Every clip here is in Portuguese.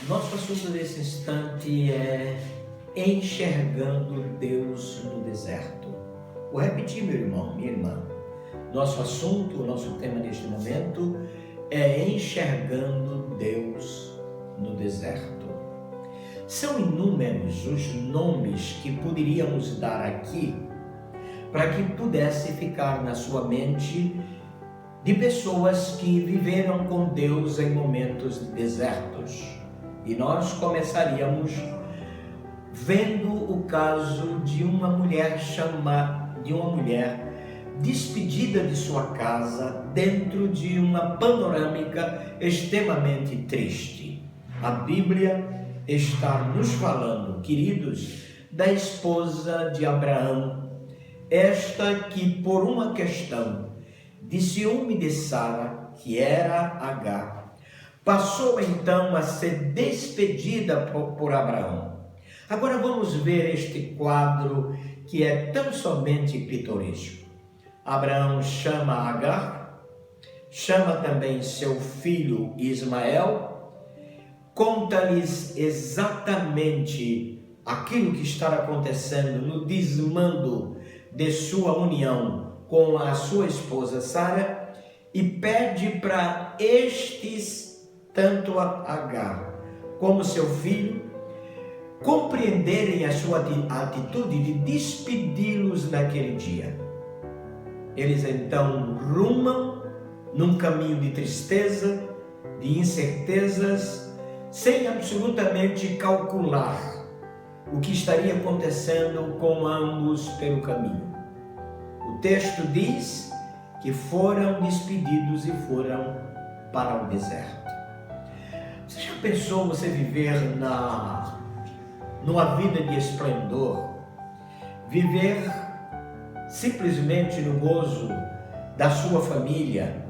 Nosso assunto desse instante é enxergando Deus no deserto. Vou repetir, meu irmão, minha irmã. Nosso assunto, o nosso tema neste momento é enxergando Deus no deserto. São inúmeros os nomes que poderíamos dar aqui para que pudesse ficar na sua mente de pessoas que viveram com Deus em momentos desertos. E nós começaríamos vendo o caso de uma mulher despedida de sua casa dentro de uma panorâmica extremamente triste. A Bíblia está nos falando, queridos, da esposa de Abraão, esta que por uma questão de ciúme de Sara, que era Agar, passou então a ser despedida por Abraão. Agora vamos ver este quadro que é tão somente pitoresco. Abraão chama Agar, chama também seu filho Ismael, conta-lhes exatamente aquilo que está acontecendo no desmando de sua união com a sua esposa Sara e pede para estes, tanto Agar como seu filho, compreenderem a sua atitude de despedi-los naquele dia. Eles então rumam num caminho de tristeza, de incertezas, sem absolutamente calcular o que estaria acontecendo com ambos pelo caminho. O texto diz que foram despedidos e foram para o deserto. Você já pensou você viver numa vida de esplendor, viver simplesmente no gozo da sua família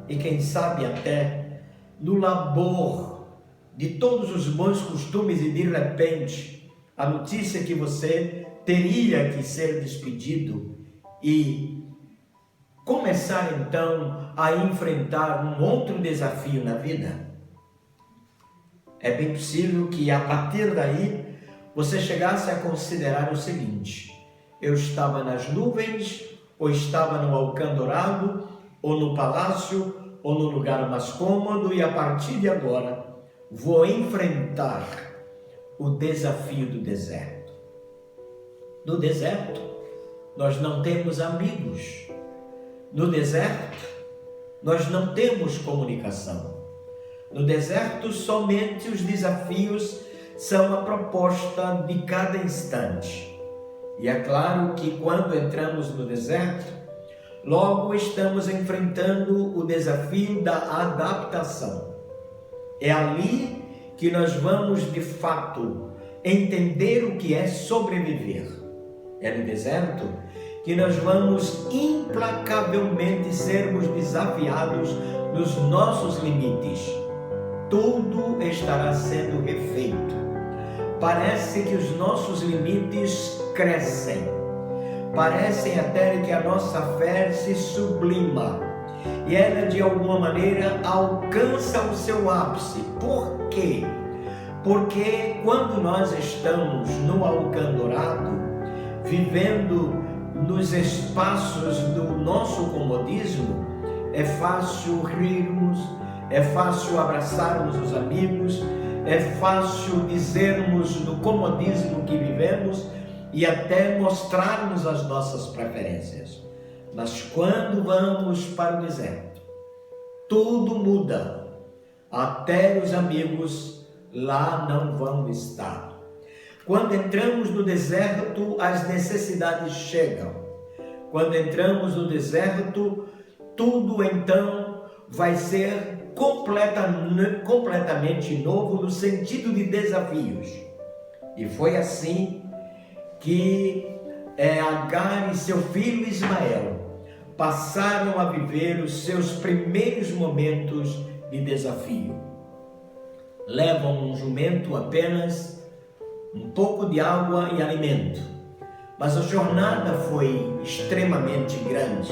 e quem sabe até no labor de todos os bons costumes e de repente a notícia que você teria que ser despedido e começar então a enfrentar um outro desafio na vida? É bem possível que a partir daí você chegasse a considerar o seguinte: eu estava nas nuvens, ou estava no alcandourado, ou no palácio, ou no lugar mais cômodo, e a partir de agora vou enfrentar o desafio do deserto. No deserto, nós não temos amigos. No deserto, nós não temos comunicação. No deserto, somente os desafios são a proposta de cada instante. E é claro que quando entramos no deserto, logo estamos enfrentando o desafio da adaptação. É ali que nós vamos, de fato, entender o que é sobreviver. É no deserto que nós vamos implacavelmente sermos desafiados nos nossos limites. Tudo estará sendo refeito. Parece que os nossos limites crescem. Parece até que a nossa fé se sublima. E ela, de alguma maneira, alcança o seu ápice. Por quê? Porque quando nós estamos no alcandourado, vivendo nos espaços do nosso comodismo, é fácil rirmos, é fácil abraçarmos os amigos, é fácil dizermos no comodismo que vivemos e até mostrarmos as nossas preferências. Mas quando vamos para o deserto, tudo muda. Até os amigos lá não vão estar. Quando entramos no deserto, as necessidades chegam. Quando entramos no deserto, tudo então vai ser completamente novo no sentido de desafios. E foi assim que Agar e seu filho Ismael passaram a viver os seus primeiros momentos de desafio. Levam um jumento apenas, um pouco de água e alimento, mas a jornada foi extremamente grande.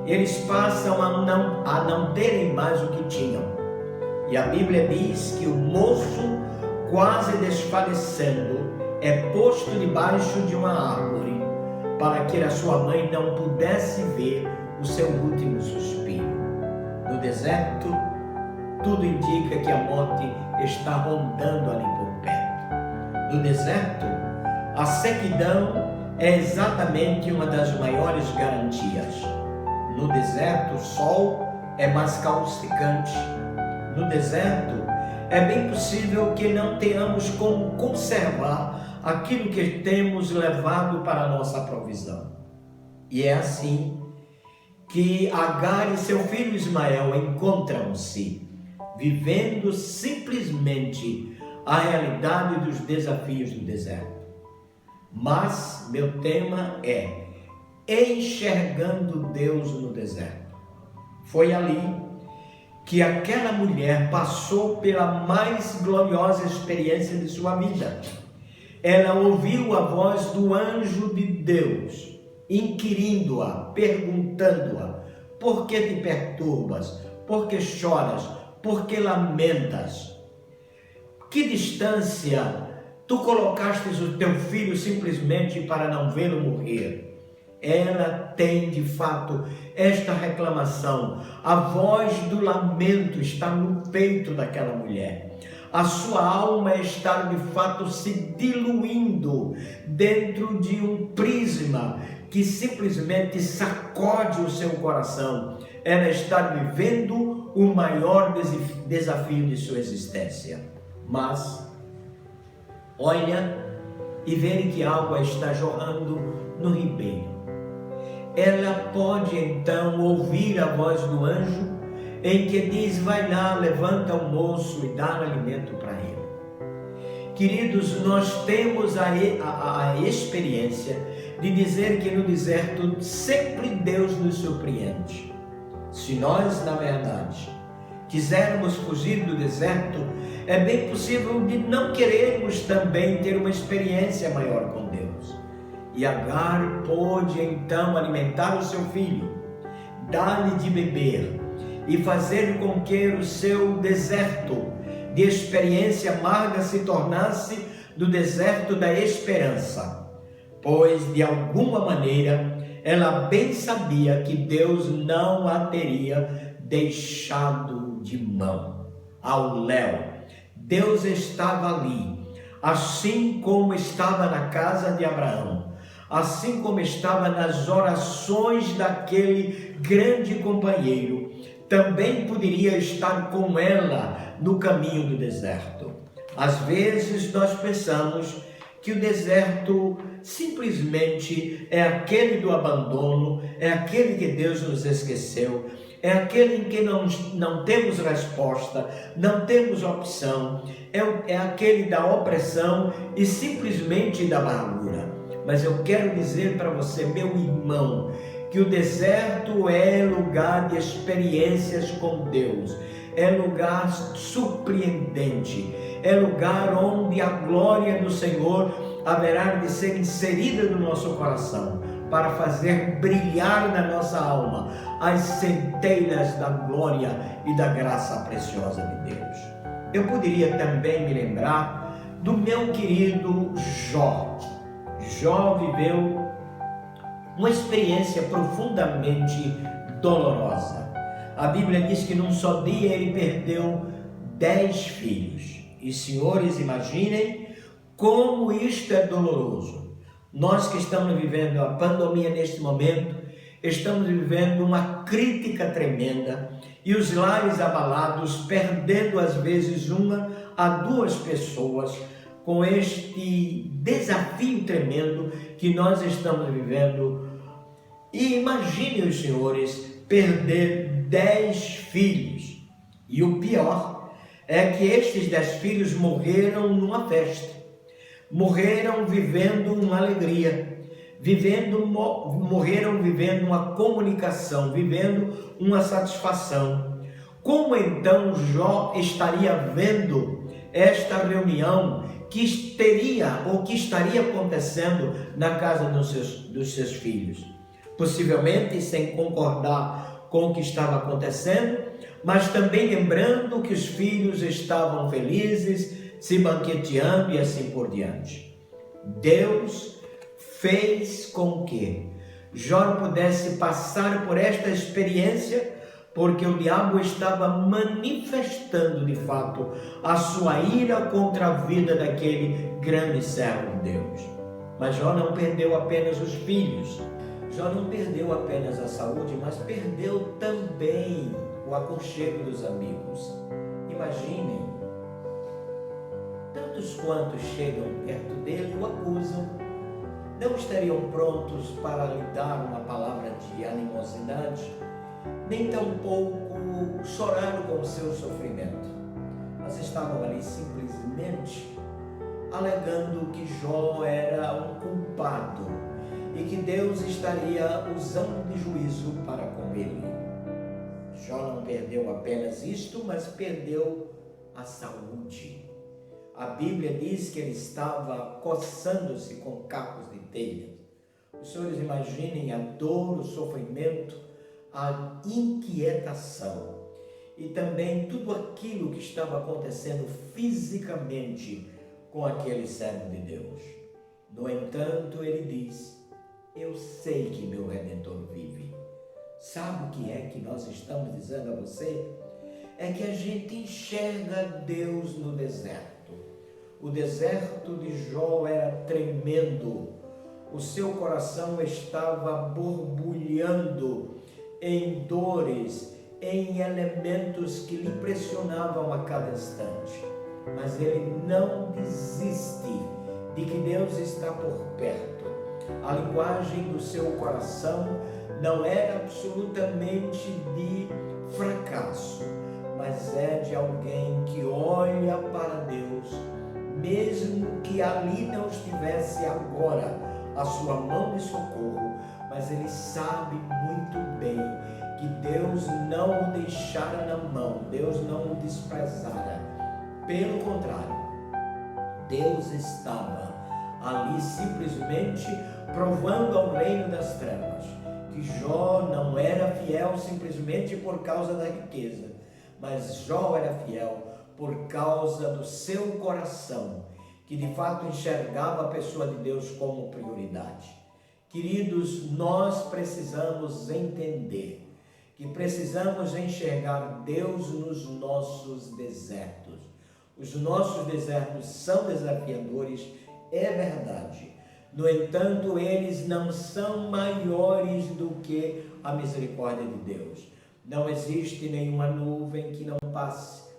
Eles passam a não terem mais o que tinham. E a Bíblia diz que o moço quase desfalecendo, é posto debaixo de uma árvore, para que a sua mãe não pudesse ver o seu último suspiro. No deserto, tudo indica que a morte está rondando ali por perto. No deserto, a sequidão é exatamente uma das maiores garantias. No deserto, o sol é mais causticante. No deserto, é bem possível que não tenhamos como conservar aquilo que temos levado para a nossa provisão. E é assim que Agar e seu filho Ismael encontram-se, vivendo simplesmente a realidade dos desafios do deserto. Mas meu tema é enxergando Deus no deserto. Foi ali que aquela mulher passou pela mais gloriosa experiência de sua vida. Ela ouviu a voz do anjo de Deus, inquirindo-a, perguntando-a: por que te perturbas? Por que choras? Por que lamentas? Que distância tu colocastes o teu filho simplesmente para não vê-lo morrer? Ela tem de fato esta reclamação. A voz do lamento está no peito daquela mulher. A sua alma está de fato se diluindo dentro de um prisma que simplesmente sacode o seu coração. Ela está vivendo o maior desafio de sua existência. Mas olha e vê que água está jorrando no ribeiro. Ela pode então ouvir a voz do anjo em que diz: vai lá, levanta o moço e dá alimento para ele. Queridos, nós temos a experiência de dizer que no deserto sempre Deus nos surpreende. Se nós, na verdade, quisermos fugir do deserto, é bem possível de não querermos também ter uma experiência maior com Deus. E Agar pôde então alimentar o seu filho, dar-lhe de beber e fazer com que o seu deserto de experiência amarga se tornasse do deserto da esperança, pois de alguma maneira ela bem sabia que Deus não a teria deixado de mão. Ao léu, Deus estava ali, assim como estava na casa de Abraão, assim como estava nas orações daquele grande companheiro, também poderia estar com ela no caminho do deserto. Às vezes nós pensamos que o deserto simplesmente é aquele do abandono, é aquele que Deus nos esqueceu, é aquele em que não temos resposta, não temos opção, é aquele da opressão e simplesmente da amargura. Mas eu quero dizer para você, meu irmão, que o deserto é lugar de experiências com Deus, é lugar surpreendente, é lugar onde a glória do Senhor haverá de ser inserida no nosso coração, para fazer brilhar na nossa alma as centelhas da glória e da graça preciosa de Deus. Eu poderia também me lembrar do meu querido Jó. Jó viveu uma experiência profundamente dolorosa. A Bíblia diz que num só dia ele perdeu 10 filhos. E senhores, imaginem como isto é doloroso. Nós que estamos vivendo a pandemia neste momento, estamos vivendo uma crítica tremenda e os lares abalados, perdendo às vezes 1 a 2 pessoas, com este desafio tremendo que nós estamos vivendo. E imaginem os senhores perder 10 filhos. E o pior é que estes 10 filhos morreram numa festa, morreram vivendo uma alegria, morreram vivendo uma comunicação, vivendo uma satisfação. Como então Jó estaria vendo esta reunião que estaria acontecendo na casa dos seus filhos? Possivelmente sem concordar com o que estava acontecendo, mas também lembrando que os filhos estavam felizes, se banqueteando e assim por diante. Deus fez com que Jó pudesse passar por esta experiência, porque o diabo estava manifestando de fato a sua ira contra a vida daquele grande servo de Deus. Mas Jó não perdeu apenas os filhos, Jó não perdeu apenas a saúde, mas perdeu também o aconchego dos amigos. Imaginem, tantos quantos chegam perto dele o acusam, não estariam prontos para lhe dar uma palavra de animosidade, nem tampouco choraram com o seu sofrimento, mas estavam ali simplesmente alegando que Jó era um culpado e que Deus estaria usando de juízo para com ele. Jó não perdeu apenas isto, mas perdeu a saúde. A Bíblia diz que ele estava coçando-se com cacos de telha. Os senhores imaginem a dor, o sofrimento, a inquietação e também tudo aquilo que estava acontecendo fisicamente com aquele servo de Deus. No entanto, ele diz: eu sei que meu Redentor vive. Sabe o que é que nós estamos dizendo a você? É que a gente enxerga Deus no deserto. O deserto de Jó era tremendo. O seu coração estava borbulhando em dores, em elementos que lhe pressionavam a cada instante. Mas ele não desiste de que Deus está por perto. A linguagem do seu coração não era absolutamente de fracasso, mas é de alguém que olha para Deus, mesmo que ali não estivesse agora a sua mão de socorro, mas ele sabe muito bem que Deus não o deixara na mão, Deus não o desprezara. Pelo contrário, Deus estava ali simplesmente provando ao reino das trevas que Jó não era fiel simplesmente por causa da riqueza, mas Jó era fiel por causa do seu coração, que de fato enxergava a pessoa de Deus como prioridade. Queridos, nós precisamos entender que precisamos enxergar Deus nos nossos desertos. Os nossos desertos são desafiadores, é verdade. No entanto, eles não são maiores do que a misericórdia de Deus. Não existe nenhuma nuvem que não passe,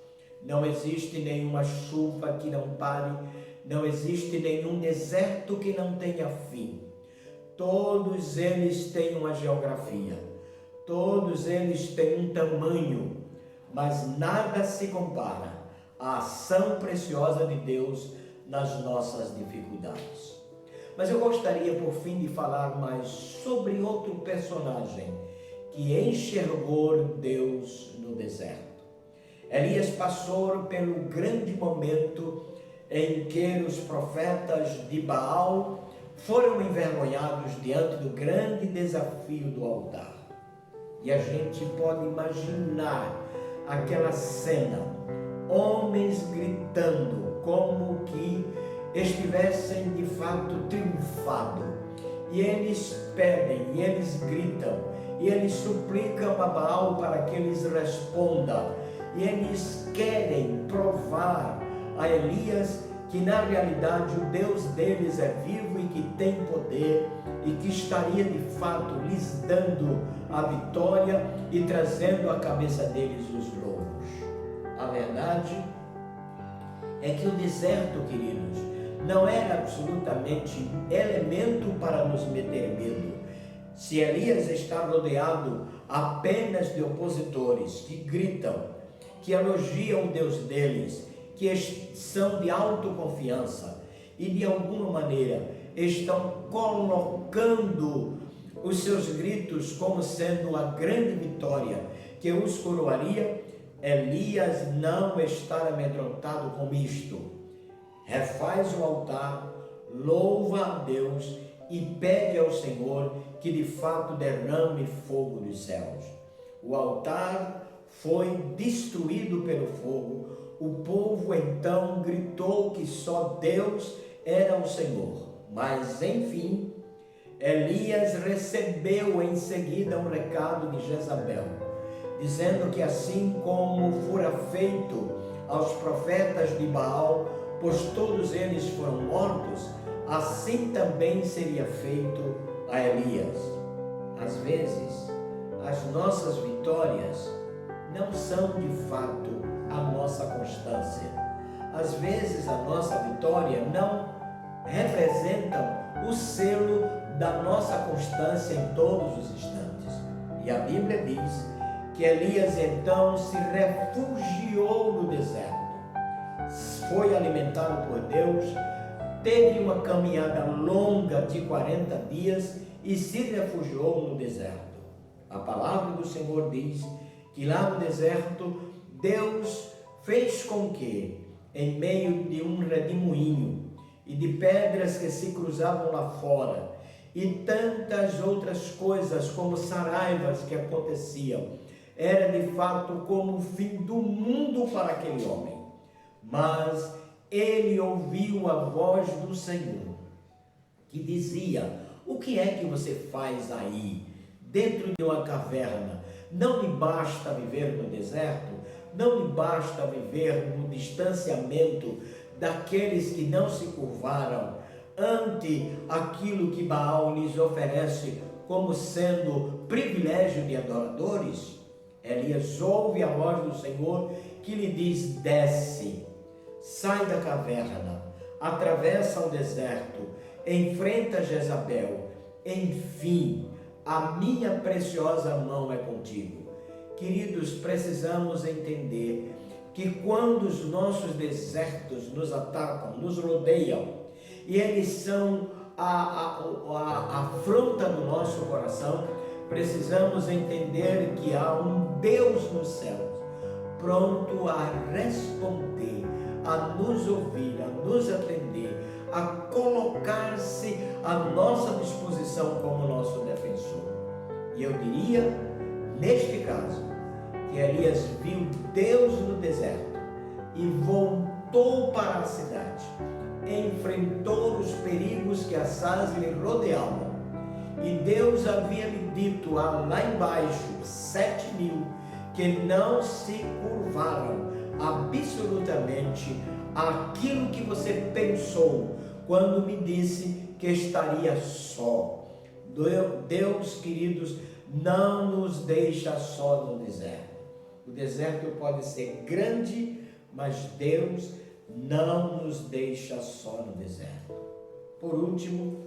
não existe nenhuma chuva que não pare, não existe nenhum deserto que não tenha fim. Todos eles têm uma geografia, todos eles têm um tamanho, mas nada se compara à ação preciosa de Deus nas nossas dificuldades. Mas eu gostaria, por fim, de falar mais sobre outro personagem que enxergou Deus no deserto. Elias passou pelo grande momento em que os profetas de Baal foram envergonhados diante do grande desafio do altar. E a gente pode imaginar aquela cena, homens gritando como que estivessem de fato triunfado. E eles pedem, e eles gritam, e eles suplicam a Baal para que eles respondam. E eles querem provar a Elias que na realidade o Deus deles é vivo e que tem poder e que estaria de fato lhes dando a vitória e trazendo à cabeça deles os louvos. A verdade é que o deserto, queridos, não era absolutamente elemento para nos meter medo. Se Elias está rodeado apenas de opositores que gritam, que elogiam o Deus deles, que são de autoconfiança e de alguma maneira estão colocando os seus gritos como sendo a grande vitória que os coroaria, Elias não está amedrontado com isto. Refaz o altar, louva a Deus e pede ao Senhor que de fato derrame fogo dos céus. O altar foi destruído pelo fogo, O povo então gritou que só Deus era o Senhor. Mas, enfim, Elias recebeu em seguida um recado de Jezabel, dizendo que assim como fora feito aos profetas de Baal, pois todos eles foram mortos, assim também seria feito a Elias. Às vezes, as nossas vitórias não são de fato a nossa constância. Às vezes, a nossa vitória não representa o selo da nossa constância em todos os instantes. E a Bíblia diz que Elias então se refugiou no deserto. Foi alimentado por Deus, teve uma caminhada longa de 40 dias e se refugiou no deserto. A palavra do Senhor diz que lá no deserto Deus fez com que, em meio de um redemoinho e de pedras que se cruzavam lá fora, e tantas outras coisas como saraivas que aconteciam, era de fato como o fim do mundo para aquele homem. Mas ele ouviu a voz do Senhor, que dizia: o que é que você faz aí, dentro de uma caverna? Não lhe basta viver no deserto? Não lhe basta viver no distanciamento daqueles que não se curvaram ante aquilo que Baal lhes oferece como sendo privilégio de adoradores? Elias ouve a voz do Senhor que lhe diz: desce, sai da caverna, atravessa o deserto, enfrenta Jezabel, enfim, a minha preciosa mão é contigo. Queridos, precisamos entender que quando os nossos desertos nos atacam, nos rodeiam, e eles são a afronta do nosso coração, precisamos entender que há um Deus nos céus, pronto a responder, a nos ouvir, a nos atender, a colocar-se à nossa disposição como nosso defensor. E eu diria, neste caso, que Elias viu Deus no deserto e voltou para a cidade, enfrentou os perigos que assaz lhe rodeavam, e Deus havia lhe dito lá embaixo, 7.000 que não se curvaram absolutamente àquilo que você pensou quando me disse que estaria só. Deus, queridos, não nos deixa só no deserto. O deserto pode ser grande, mas Deus não nos deixa só no deserto. Por último,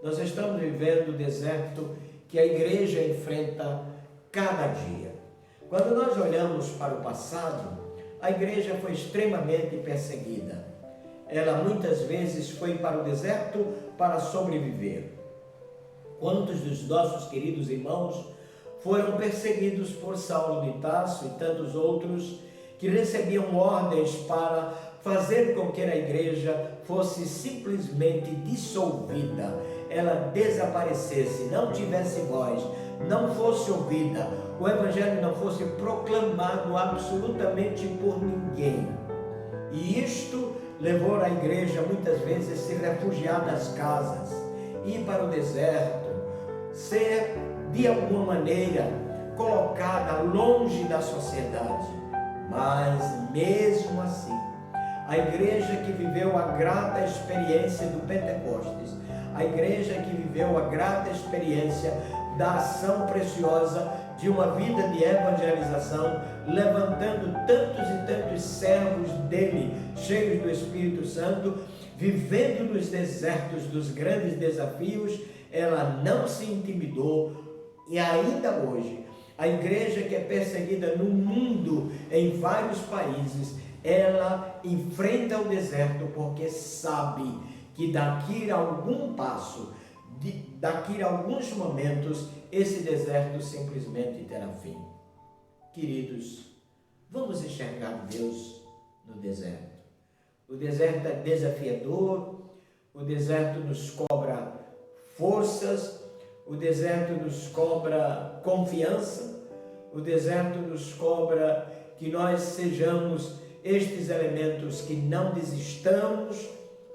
nós estamos vivendo o deserto que a igreja enfrenta cada dia. Quando nós olhamos para o passado, a igreja foi extremamente perseguida. Ela muitas vezes foi para o deserto para sobreviver. Quantos dos nossos queridos irmãos foram perseguidos por Saulo de Tarso e tantos outros que recebiam ordens para fazer com que a igreja fosse simplesmente dissolvida, ela desaparecesse, não tivesse voz, não fosse ouvida, o evangelho não fosse proclamado absolutamente por ninguém. E isto levou a igreja muitas vezes a se refugiar das casas, ir para o deserto, ser de alguma maneira colocada longe da sociedade. Mas mesmo assim, a igreja que viveu a grata experiência do Pentecostes, a igreja que viveu a grata experiência da ação preciosa de uma vida de evangelização, levantando tantos e tantos servos dele, cheios do Espírito Santo, vivendo nos desertos dos grandes desafios, ela não se intimidou. E ainda hoje, a igreja que é perseguida no mundo, em vários países, ela enfrenta o deserto porque sabe que daqui a algum passo, daqui a alguns momentos, esse deserto simplesmente terá fim. Queridos, vamos enxergar Deus no deserto. O deserto é desafiador, o deserto nos cobra forças, o deserto nos cobra confiança, o deserto nos cobra que nós sejamos estes elementos que não desistamos,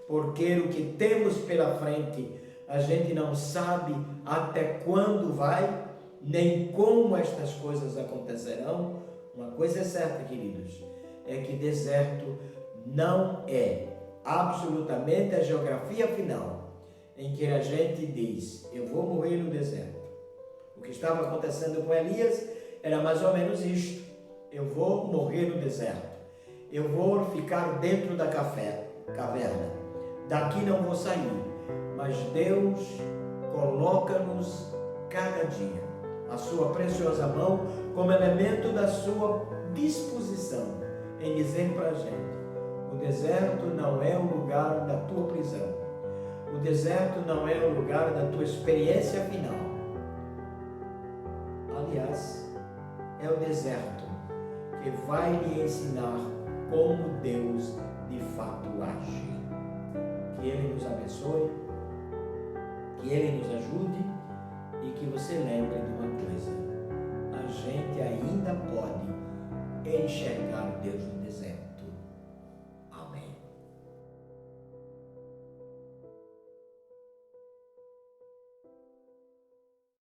porque o que temos pela frente a gente não sabe até quando vai, nem como estas coisas acontecerão. Uma coisa é certa, queridos, é que deserto não é absolutamente a geografia final em que a gente diz, eu vou morrer no deserto. O que estava acontecendo com Elias era mais ou menos isto: eu vou morrer no deserto, eu vou ficar dentro da caverna, daqui não vou sair. Mas Deus coloca-nos cada dia a sua preciosa mão como elemento da sua disposição em dizer para a gente: o deserto não é o lugar da tua prisão, o deserto não é o lugar da tua experiência final. Aliás, é o deserto que vai lhe ensinar como Deus de fato age. Que Ele nos abençoe, que Ele nos ajude e que você lembre de uma coisa: a gente ainda pode enxergar Deus no